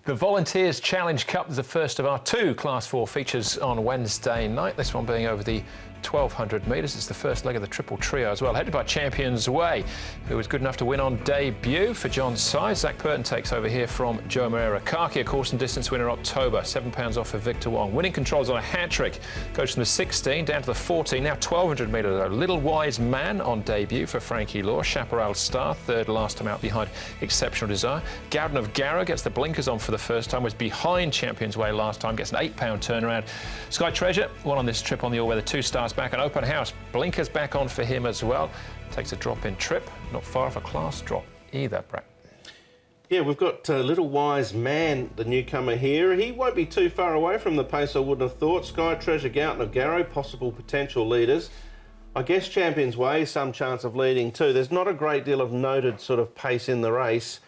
The Volunteers Challenge Cup is the first of our two Class 4 features on Wednesday night, this one being over the 1,200 metres. It's the first leg of the triple trio as well, headed by Champions Way, who was good enough to win on debut. For John's side, Zach Purton takes over here from Joe Moreira. Kaki, a course and distance winner October, £7 off for Victor Wong. Winning controls on a hat-trick, goes from the 16 down to the 14, now 1,200 metres. A Little Wise Man on debut for Frankie Law. Chaparral Star, third last time out behind Exceptional Desire. Gowden of Garrow gets the blinkers on for the first time, was behind Champions Way last time, gets an £8 turnaround. Sky Treasure won on this trip on the all-weather, 2 stars back, an open house, blinkers back on for him as well. Takes a drop-in trip, not far off a class drop either, Brett. Yeah, we've got Little Wise Man, the newcomer here. He won't be too far away from the pace, I wouldn't have thought. Sky Treasure, Gowden of Garrow, possible potential leaders. I guess Champions Way, some chance of leading too. There's not a great deal of noted sort of pace in the race.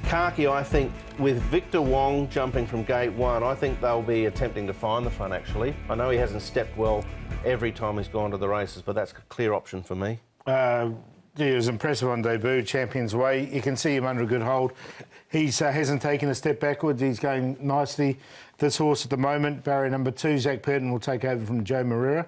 Kaki, I think, with Victor Wong jumping from gate 1, I think they'll be attempting to find the front, actually. I know he hasn't stepped well every time he's gone to the races, but that's a clear option for me. He was impressive on debut, Champions Way. You can see him under a good hold. He hasn't taken a step backwards. He's going nicely. This horse at the moment, barrier number 2, Zach Purton will take over from Joe Moreira.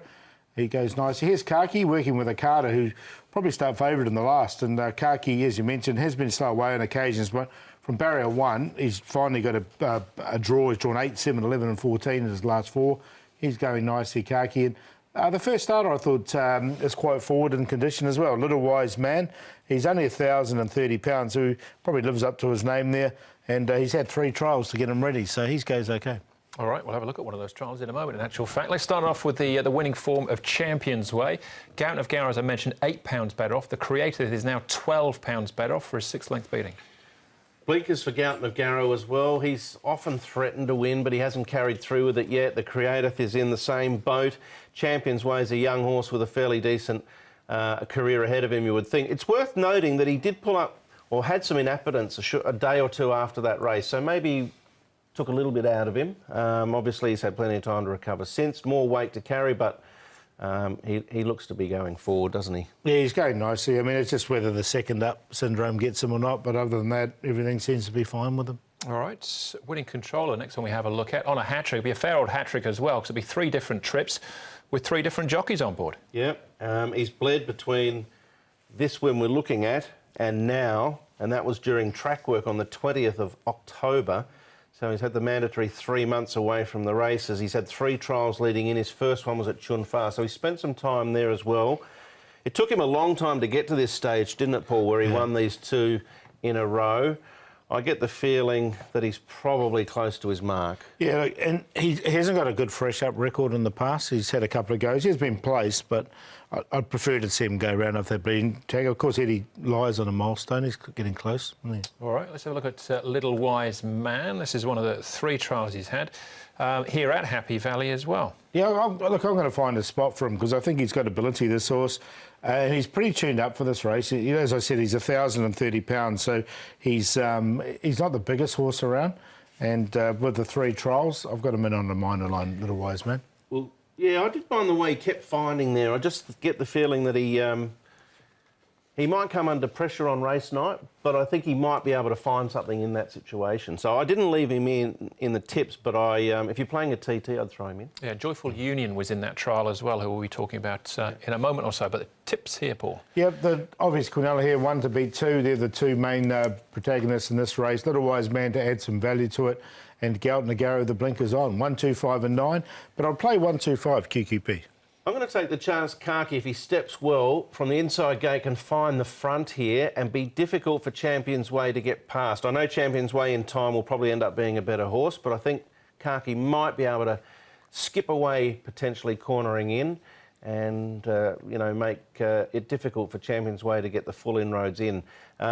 He goes nicely. Here's Kaki working with a Carter, who probably start favourite in the last. And Kaki, as you mentioned, has been slow away on occasions, but from barrier 1, he's finally got a draw. He's drawn 8, 7, 11 and 14 in his last 4. He's going nicely, Kaki. And the first starter, I thought, is quite forward in condition as well. Little Wise Man. He's only £1,030, who probably lives up to his name there. And he's had 3 trials to get him ready, so he goes OK. All right, we'll have a look at one of those trials in a moment, in actual fact. Let's start off with the winning form of Champions Way. Gowden of Garrow, as I mentioned, £8 better off. The Creator is now £12 better off for his 6-length beating. Blinkers for Gowden of Garrow as well. He's often threatened to win, but he hasn't carried through with it yet. The Creator is in the same boat. Champions Way is a young horse with a fairly decent career ahead of him, you would think. It's worth noting that he did pull up, or had some inappetence a day or two after that race, so maybe took a little bit out of him. Obviously, he's had plenty of time to recover since. More weight to carry, but he looks to be going forward, doesn't he? Yeah, he's going nicely. I mean, it's just whether the second up syndrome gets him or not, but other than that, everything seems to be fine with him. All right, winning controller, next one we have a look at. On a hat-trick, it'll be a fair old hat-trick as well, because it'll be 3 different trips with 3 different jockeys on board. Yeah, he's bled between this one we're looking at and now, and that was during track work on the 20th of October. So he's had the mandatory 3 months away from the races. He's had 3 trials leading in. His first one was at Chun Fa, so he spent some time there as well. It took him a long time to get to this stage, didn't it, Paul, where he won these 2 in a row. I get the feeling that he's probably close to his mark. Yeah, and he hasn't got a good fresh-up record in the past. He's had a couple of goes. He's been placed, but I'd prefer to see him go around if they're being tagged. Of course, Eddie lies on a milestone. He's getting close. Yeah. All right, let's have a look at Little Wise Man. This is one of the 3 trials he's had here at Happy Valley as well. Yeah, look, I'm going to find a spot for him because I think he's got ability, this horse. And he's pretty tuned up for this race. You know, as I said, he's £1,030, so he's not the biggest horse around. And with the 3 trials, I've got him in on the minor line, Little Wise Man. Well, yeah, I did mind the way he kept finding there. I just get the feeling that he might come under pressure on race night, but I think he might be able to find something in that situation. So I didn't leave him in the tips, but if you're playing a TT, I'd throw him in. Yeah, Joyful Union was in that trial as well, who we'll be talking about in a moment or so. But the tips here, Paul. Yeah, the obvious Quinella here, 1 to beat 2. They're the 2 main protagonists in this race. Little Wise Man to add some value to it, and Gowden of Garrow, the blinkers on. 1, 2, 5 and 9. But I'll play 1, 2, 5 QQP. I'm going to take the chance Kaki, if he steps well from the inside gate, can find the front here and be difficult for Champions Way to get past. I know Champions Way in time will probably end up being a better horse, but I think Kaki might be able to skip away, potentially cornering in, and you know, make it difficult for Champions Way to get the full inroads in.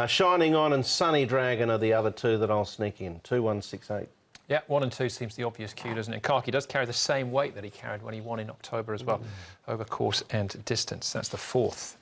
Shining On and Sunny Dragon are the other 2 that I'll sneak in. 2, 1, 6, 8. Yeah, 1 and 2 seems the obvious cue, doesn't it? Kaki does carry the same weight that he carried when he won in October as well, over course and distance. That's the 4th.